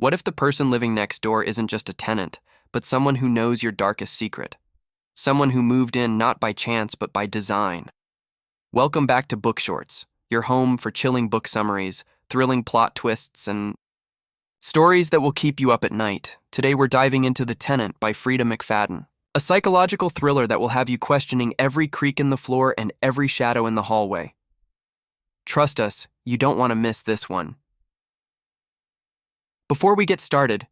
What if the person living next door isn't just a tenant, but someone who knows your darkest secret? Someone who moved in not by chance, but by design. Welcome back to BookShortz, your home for chilling book summaries, thrilling plot twists, and stories that will keep you up at night. Today we're diving into The Tenant by Freida McFadden, a psychological thriller that will have you questioning every creak in the floor and every shadow in the hallway. Trust us, you don't want to miss this one. Before we get started,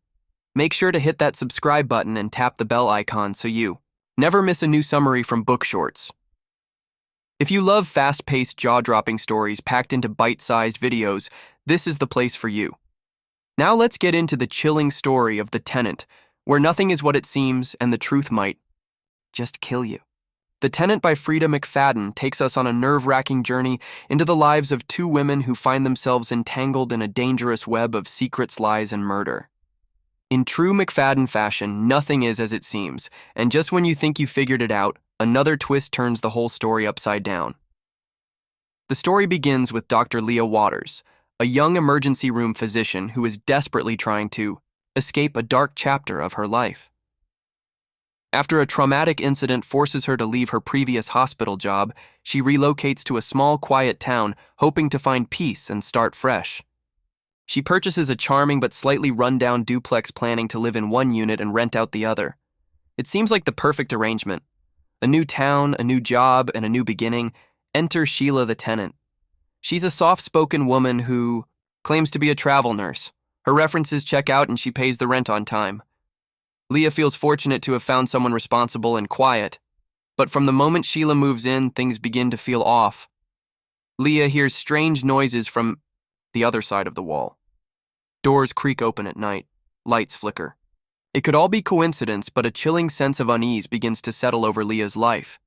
make sure to hit that subscribe button and tap the bell icon so you never miss a new summary from BookShortz. If you love fast-paced, jaw-dropping stories packed into bite-sized videos, this is the place for you. Now let's get into the chilling story of The Tenant, where nothing is what it seems and the truth might just kill you. The Tenant by Freida McFadden takes us on a nerve-wracking journey into the lives of two women who find themselves entangled in a dangerous web of secrets, lies, and murder. In true McFadden fashion, nothing is as it seems, and just when you think you figured it out, another twist turns the whole story upside down. The story begins with Dr. Leah Waters, a young emergency room physician who is desperately trying to escape a dark chapter of her life. After a traumatic incident forces her to leave her previous hospital job, she relocates to a small, quiet town, hoping to find peace and start fresh. She purchases a charming but slightly run-down duplex, planning to live in one unit and rent out the other. It seems like the perfect arrangement. A new town, a new job, and a new beginning. Enter Sheila the tenant. She's a soft-spoken woman who claims to be a travel nurse. Her references check out and she pays the rent on time. Leah feels fortunate to have found someone responsible and quiet, but from the moment Sheila moves in, things begin to feel off. Leah hears strange noises from the other side of the wall. Doors creak open at night, lights flicker. It could all be coincidence, but a chilling sense of unease begins to settle over Leah's life.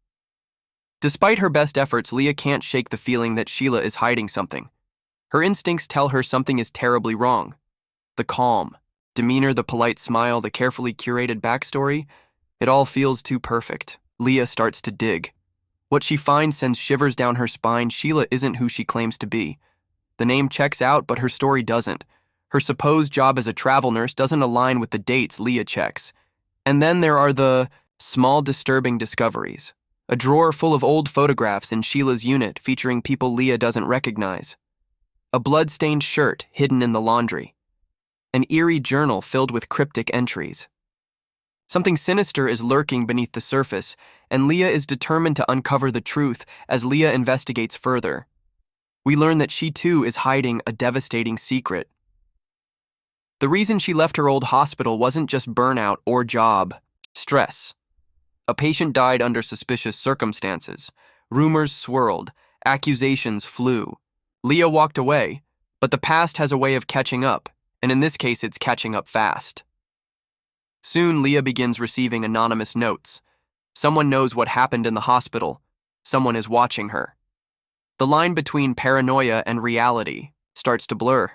Despite her best efforts, Leah can't shake the feeling that Sheila is hiding something. Her instincts tell her something is terribly wrong. The calm demeanor, the polite smile, the carefully curated backstory, it all feels too perfect. Leah starts to dig. What she finds sends shivers down her spine. Sheila isn't who she claims to be. The name checks out, but her story doesn't. Her supposed job as a travel nurse doesn't align with the dates Leah checks. And then there are the small, disturbing discoveries. A drawer full of old photographs in Sheila's unit featuring people Leah doesn't recognize. A blood-stained shirt hidden in the laundry. An eerie journal filled with cryptic entries. Something sinister is lurking beneath the surface, and Leah is determined to uncover the truth as Leah investigates further. We learn that she too is hiding a devastating secret. The reason she left her old hospital wasn't just burnout or job stress. A patient died under suspicious circumstances. Rumors swirled, accusations flew. Leah walked away, but the past has a way of catching up, and in this case it's catching up fast. Soon Leah begins receiving anonymous notes. Someone knows what happened in the hospital. Someone is watching her. The line between paranoia and reality starts to blur.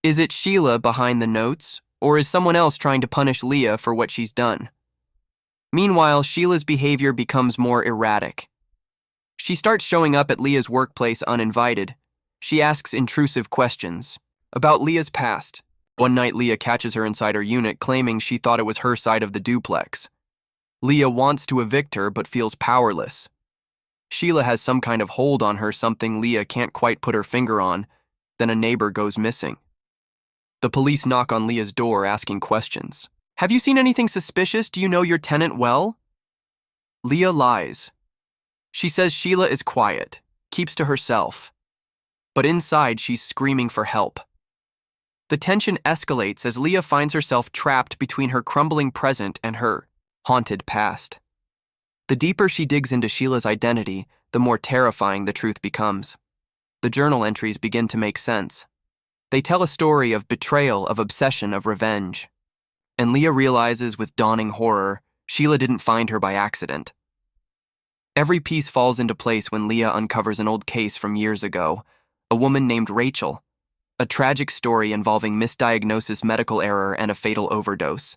Is it Sheila behind the notes, or is someone else trying to punish Leah for what she's done? Meanwhile, Sheila's behavior becomes more erratic. She starts showing up at Leah's workplace uninvited. She asks intrusive questions about Leah's past. One night, Leah catches her inside her unit, claiming she thought it was her side of the duplex. Leah wants to evict her, but feels powerless. Sheila has some kind of hold on her, something Leah can't quite put her finger on. Then a neighbor goes missing. The police knock on Leah's door, asking questions. Have you seen anything suspicious? Do you know your tenant well? Leah lies. She says Sheila is quiet, keeps to herself. But inside, she's screaming for help. The tension escalates as Leah finds herself trapped between her crumbling present and her haunted past. The deeper she digs into Sheila's identity, the more terrifying the truth becomes. The journal entries begin to make sense. They tell a story of betrayal, of obsession, of revenge. And Leah realizes with dawning horror, Sheila didn't find her by accident. Every piece falls into place when Leah uncovers an old case from years ago, a woman named Rachel. A tragic story involving misdiagnosis, medical error, and a fatal overdose.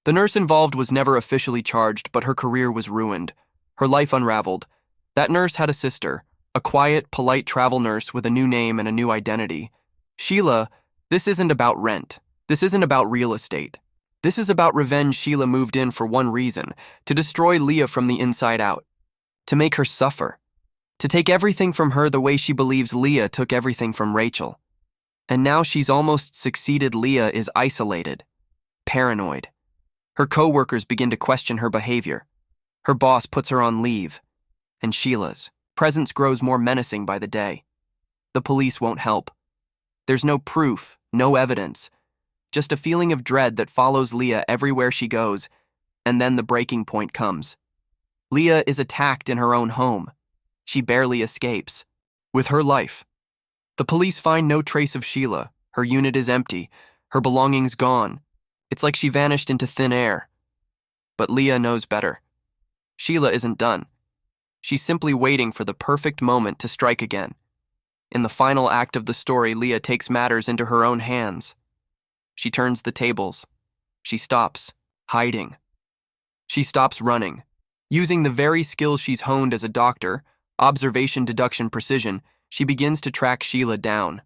The nurse involved was never officially charged, but her career was ruined. Her life unraveled. That nurse had a sister, a quiet, polite travel nurse with a new name and a new identity. Sheila, this isn't about rent. This isn't about real estate. This is about revenge. Sheila moved in for one reason: to destroy Leah from the inside out, to make her suffer, to take everything from her the way she believes Leah took everything from Rachel. And now she's almost succeeded. Leah is isolated, paranoid. Her co-workers begin to question her behavior. Her boss puts her on leave, and Sheila's presence grows more menacing by the day. The police won't help. There's no proof, no evidence, just a feeling of dread that follows Leah everywhere she goes, and then the breaking point comes. Leah is attacked in her own home. She barely escapes. With her life. The police find no trace of Sheila. Her unit is empty, her belongings gone. It's like she vanished into thin air. But Leah knows better. Sheila isn't done. She's simply waiting for the perfect moment to strike again. In the final act of the story, Leah takes matters into her own hands. She turns the tables. She stops hiding. She stops running. Using the very skills she's honed as a doctor, observation, deduction, precision, she begins to track Sheila down.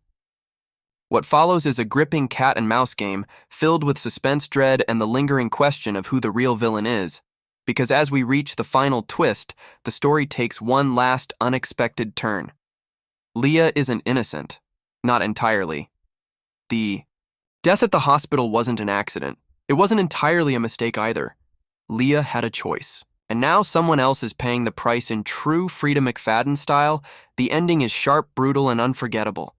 What follows is a gripping cat-and-mouse game filled with suspense, dread, and the lingering question of who the real villain is. Because as we reach the final twist, the story takes one last unexpected turn. Leah isn't innocent. Not entirely. The death at the hospital wasn't an accident. It wasn't entirely a mistake either. Leah had a choice. And now someone else is paying the price in true Freida McFadden style. The ending is sharp, brutal, and unforgettable.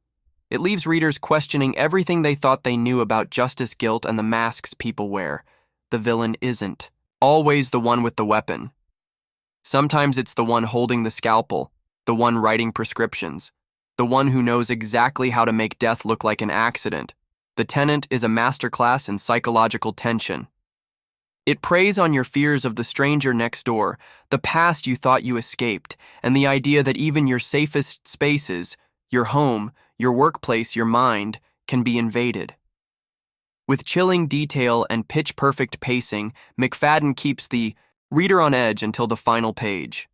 It leaves readers questioning everything they thought they knew about justice, guilt, and the masks people wear. The villain isn't always the one with the weapon. Sometimes it's the one holding the scalpel, the one writing prescriptions, the one who knows exactly how to make death look like an accident. The Tenant is a masterclass in psychological tension. It preys on your fears of the stranger next door, the past you thought you escaped, and the idea that even your safest spaces, your home, your workplace, your mind, can be invaded. With chilling detail and pitch-perfect pacing, McFadden keeps the reader on edge until the final page.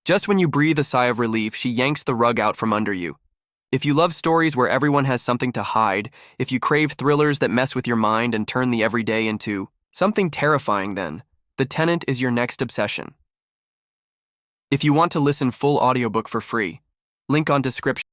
Just when you breathe a sigh of relief, she yanks the rug out from under you. If you love stories where everyone has something to hide, if you crave thrillers that mess with your mind and turn the everyday into something terrifying, then The Tenant is your next obsession. If you want to listen full audiobook for free, link on description.